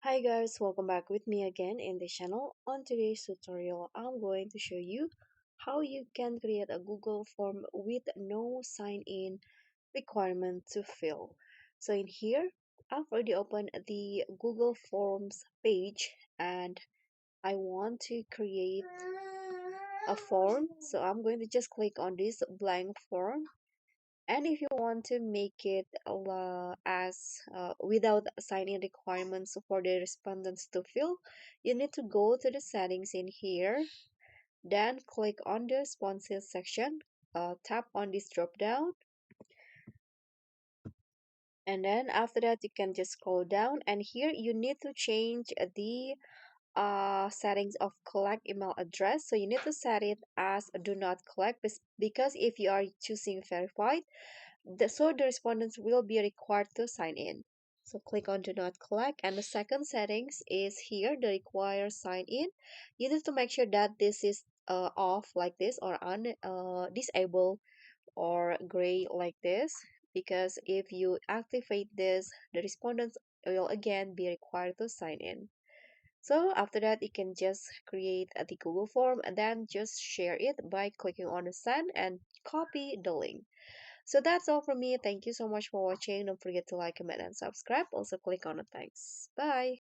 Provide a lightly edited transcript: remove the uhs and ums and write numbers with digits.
Hi guys, welcome back with me again in the channel. On today's tutorial, I'm going to show you how you can create a Google form with no sign-in requirement to fill. So in here, I've already opened the Google Forms page and I want to create a form. So I'm going to just click on this blank form, and if you want to make it as without sign-in requirements for the respondents to fill, you need to go to the settings in here, then click on the responses section, tap on this drop down, and then after that you can just scroll down, and here you need to change the settings of collect email address. So you need to set it as do not collect because if you are choosing verified, so the respondents will be required to sign in. So click on do not collect, and the second settings is here, the require sign in. You need to make sure that this is off like this, or disable or gray like this, because if you activate this, the respondents will again be required to sign in. So after that, you can just create the Google form and then just share it by clicking on the send and copy the link. So that's all from me. Thank you so much for watching. Don't forget to like, comment, and subscribe. Also click on the thanks. Bye.